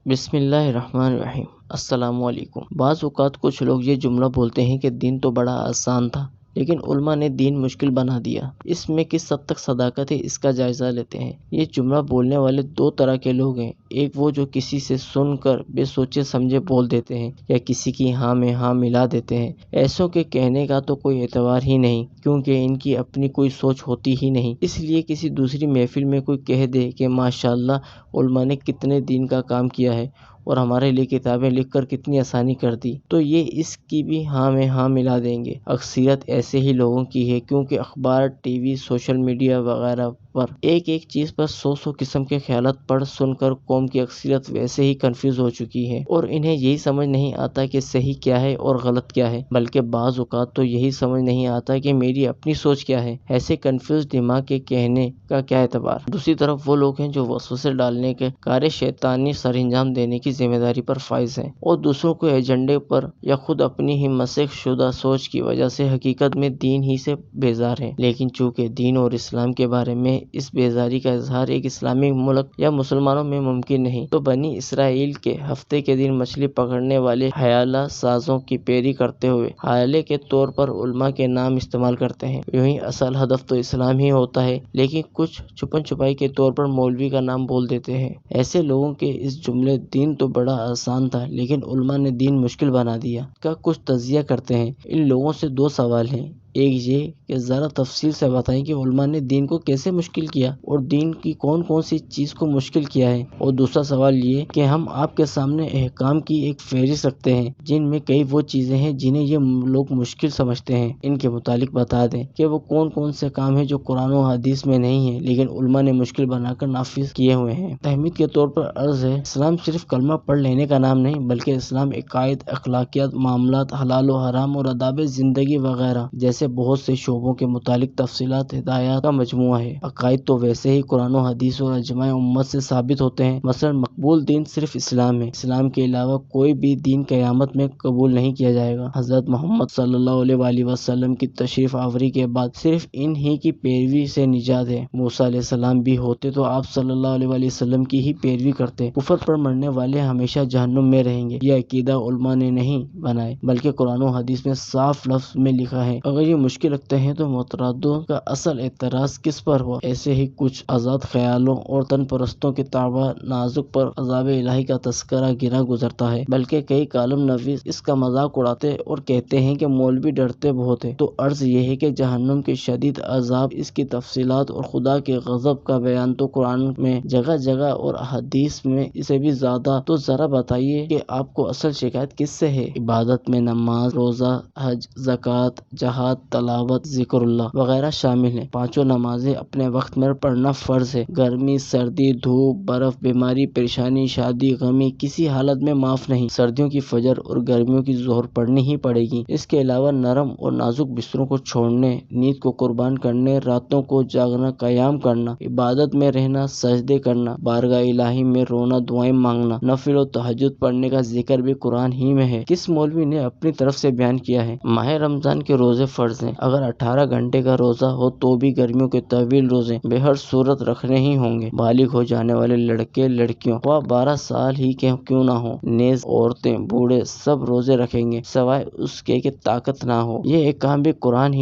بسم اللہ الرحمن الرحیم۔ السلام علیکم۔ بعض اوقات کچھ لوگ یہ جملہ بولتے ہیں کہ دین تو بڑا آسان تھا لیکن علماء نے دین مشکل بنا دیا۔ اس میں کس حد تک صداقت ہے، اس کا جائزہ لیتے ہیں۔ یہ جملہ بولنے والے دو طرح کے لوگ ہیں، ایک وہ جو کسی سے سن کر بے سوچے سمجھے بول دیتے ہیں یا کسی کی ہاں میں ہاں ملا دیتے ہیں۔ ایسوں کے کہنے کا تو کوئی اعتبار ہی نہیں کیونکہ ان کی اپنی کوئی سوچ ہوتی ہی نہیں۔ اس لیے کسی دوسری محفل میں کوئی کہہ دے کہ ماشاءاللہ علماء نے کتنے دین کا کام کیا ہے اور ہمارے لیے کتابیں لکھ کر کتنی آسانی کر دی، تو یہ اس کی بھی ہاں میں ہاں ملا دیں گے۔ اکثریت ایسے ہی لوگوں کی ہے کیونکہ اخبار، ٹی وی، سوشل میڈیا وغیرہ پر ایک چیز پر سو قسم کے خیالات پڑھ سن کر قوم کی اکثریت ویسے ہی کنفیوز ہو چکی ہے اور انہیں یہی سمجھ نہیں آتا کہ صحیح کیا ہے اور غلط کیا ہے، بلکہ بعض اوقات تو یہی سمجھ نہیں آتا کہ میری اپنی سوچ کیا ہے۔ ایسے کنفیوز دماغ کے کہنے کا کیا اعتبار۔ دوسری طرف وہ لوگ ہیں جو وسوسے ڈالنے کے کار شیطانی سر انجام دینے کی ذمہ داری پر فائز ہیں اور دوسروں کو ایجنڈے پر یا خود اپنی ہی مسخ شدہ سوچ کی وجہ سے حقیقت میں دین ہی سے بیزار ہیں۔ لیکن چونکہ دین اور اسلام کے بارے میں اس بیزاری کا اظہار ایک اسلامی ملک یا مسلمانوں میں ممکن نہیں، تو بنی اسرائیل کے ہفتے کے دن مچھلی پکڑنے والے حیالہ سازوں کی پیروی کرتے ہوئے حوالے کے طور پر علماء کے نام استعمال کرتے ہیں۔ یوں ہی اصل ہدف تو اسلام ہی ہوتا ہے لیکن کچھ چھپن چھپائی کے طور پر مولوی کا نام بول دیتے ہیں۔ ایسے لوگوں کے اس جملے دین تو بڑا آسان تھا لیکن علماء نے دین مشکل بنا دیا کا کچھ تجزیہ کرتے ہیں۔ ان لوگوں سے دو سوال ہیں، ایک یہ کہ ذرا تفصیل سے بتائیں کہ علماء نے دین کو کیسے مشکل کیا اور دین کی کون کون سی چیز کو مشکل کیا ہے، اور دوسرا سوال یہ کہ ہم آپ کے سامنے احکام کی ایک فہرست رکھتے ہیں جن میں کئی وہ چیزیں ہیں جنہیں یہ لوگ مشکل سمجھتے ہیں، ان کے متعلق بتا دیں کہ وہ کون کون سے کام ہیں جو قرآن و حدیث میں نہیں ہیں لیکن علماء نے مشکل بنا کر نافذ کیے ہوئے ہیں۔ تحمید کے طور پر عرض ہے، اسلام صرف کلمہ پڑھ لینے کا نام نہیں بلکہ اسلام عقائد، اخلاقیات، معاملات، حلال و حرام اور آداب زندگی وغیرہ جیسے بہت سے شعبوں کے متعلق تفصیلات ہدایات کا مجموعہ ہے۔ عقائد تو ویسے ہی قرآن و حدیث اور اجماع امت سے ثابت ہوتے ہیں، مثلا مقبول دین صرف اسلام ہے، اسلام کے علاوہ کوئی بھی دین قیامت میں قبول نہیں کیا جائے گا۔ حضرت محمد صلی اللہ علیہ وآلہ وسلم کی تشریف آوری کے بعد صرف ان ہی کی پیروی سے نجات ہے۔ موسیٰ علیہ السلام بھی ہوتے تو آپ صلی اللہ علیہ وآلہ وسلم کی ہی پیروی کرتے۔ کفر پر مرنے والے ہمیشہ جہنم میں رہیں گے، یہ عقیدہ علماء نے نہیں بنائے بلکہ قرآن و حدیث میں صاف لفظ میں لکھا ہے۔ اگر یہ مشکل رکھتے ہیں تو معترضوں کا اصل اعتراض کس پر ہوا؟ ایسے ہی کچھ آزاد خیالوں اور تن پرستوں کے طابع نازک پر عذاب الہی کا تذکرہ گرا گزرتا ہے، بلکہ کئی کالم نویس اس کا مذاق اڑاتے اور کہتے ہیں کہ مولوی ڈرتے بہت ہیں۔ تو عرض یہ ہے کہ جہنم کے شدید عذاب، اس کی تفصیلات اور خدا کے غضب کا بیان تو قرآن میں جگہ جگہ اور حدیث میں اسے بھی زیادہ، تو ذرا بتائیے کہ آپ کو اصل شکایت کس سے ہے؟ عبادت میں نماز، روزہ، حج، زکوٰۃ، جہاد، تلاوت، ذکر اللہ وغیرہ شامل ہیں۔ پانچوں نمازیں اپنے وقت میں پڑھنا فرض ہے۔ گرمی، سردی، دھوپ، برف، بیماری، پریشانی، شادی، غمی کسی حالت میں معاف نہیں۔ سردیوں کی فجر اور گرمیوں کی ظہر پڑھنی ہی پڑے گی۔ اس کے علاوہ نرم اور نازک بستروں کو چھوڑنے، نیند کو قربان کرنے، راتوں کو جاگنا، قیام کرنا، عبادت میں رہنا، سجدے کرنا، بارگاہ الہی میں رونا، دعائیں مانگنا، نفل و تہجد پڑھنے کا ذکر بھی قرآن ہی میں ہے۔ کس مولوی نے اپنی طرف سے بیان کیا ہے؟ ماہ رمضان کے روزے فرض ہیں، اگر 18 گھنٹے کا روزہ ہو تو بھی گرمیوں کے طویل روزے بہر صورت رکھنے ہی ہوں گے۔ بالغ ہو جانے والے لڑکے لڑکیوں خواہ 12 سال ہی کے کیوں نہ ہوں، نیز عورتیں بوڑھے سب روزے رکھیں گے سوائے اس کے کہ طاقت نہ ہو۔ یہ احکام بھی قرآن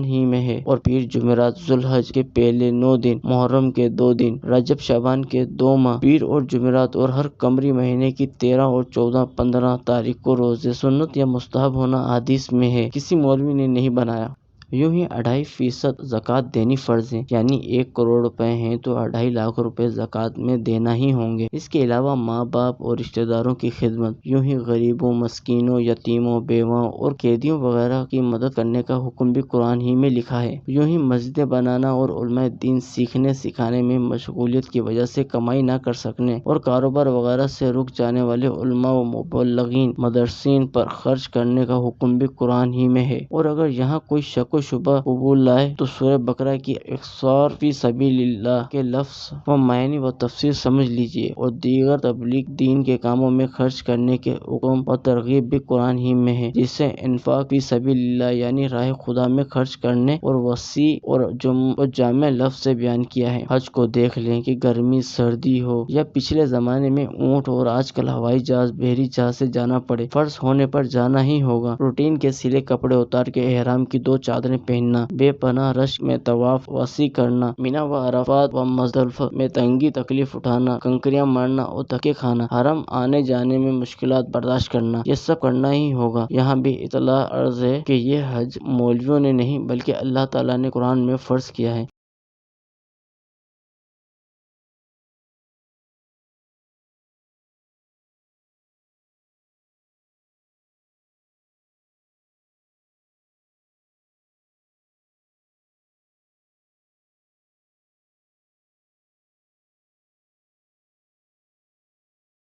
ہی میں ہے۔ اور پھر جمعرات، ذوالحج کے پہلے 9 دن، محرم کے 2 دن، رجب شعبان کے 2 ماہ، پیر اور جمعرات اور ہر قمری مہینے کی 13 اور 14، 15 تاریخ کو روزے سنت یا مستحب ہونا حدیث میں ہے، کسی مولوی نے نہیں بنایا۔ یوں ہی 2.5% زکوٰۃ دینی فرض ہے، یعنی 1 کروڑ روپے ہیں تو 2.5 لاکھ روپے زکوٰۃ میں دینا ہی ہوں گے۔ اس کے علاوہ ماں باپ اور رشتہ داروں کی خدمت، یوں ہی غریبوں، مسکینوں، یتیموں، بیواؤں اور قیدیوں وغیرہ کی مدد کرنے کا حکم بھی قرآن ہی میں لکھا ہے۔ یوں ہی مسجدیں بنانا اور علماء دین سیکھنے سکھانے میں مشغولیت کی وجہ سے کمائی نہ کر سکنے اور کاروبار وغیرہ سے رک جانے والے علماء و مبلغین، مدرسین پر خرچ کرنے کا حکم بھی قرآن ہی میں ہے۔ اور اگر یہاں کوئی شک و کوئی شبہ قبول لائے تو سورہ بقرہ کی اخصار فی سبیل اللہ کے لفظ و معنی و تفسیر سمجھ لیجیے، اور دیگر تبلیغ دین کے کاموں میں خرچ کرنے کے حکم اور ترغیب بھی قرآن ہی میں ہے، جس سے انفاق فی سبیل اللہ یعنی راہ خدا میں خرچ کرنے اور وسیع اور جامع لفظ سے بیان کیا ہے۔ حج کو دیکھ لیں کہ گرمی سردی ہو یا پچھلے زمانے میں اونٹ اور آج کل ہوائی جہاز بحری جہاز سے جانا پڑے، فرض ہونے پر جانا ہی ہوگا۔ روٹین کے سلے کپڑے اتار کے احرام کی 2 چادریں پہننا، بے پناہ رش میں طواف وسیع کرنا، مینا و عرفات و مزدلفہ میں تنگی تکلیف اٹھانا، کنکریاں مارنا اور دھکے کھانا، حرم آنے جانے میں مشکلات برداشت کرنا، یہ سب کرنا ہی ہوگا۔ یہاں بھی اطلاع عرض ہے کہ یہ حج مولویوں نے نہیں بلکہ اللہ تعالیٰ نے قرآن میں فرض کیا ہے۔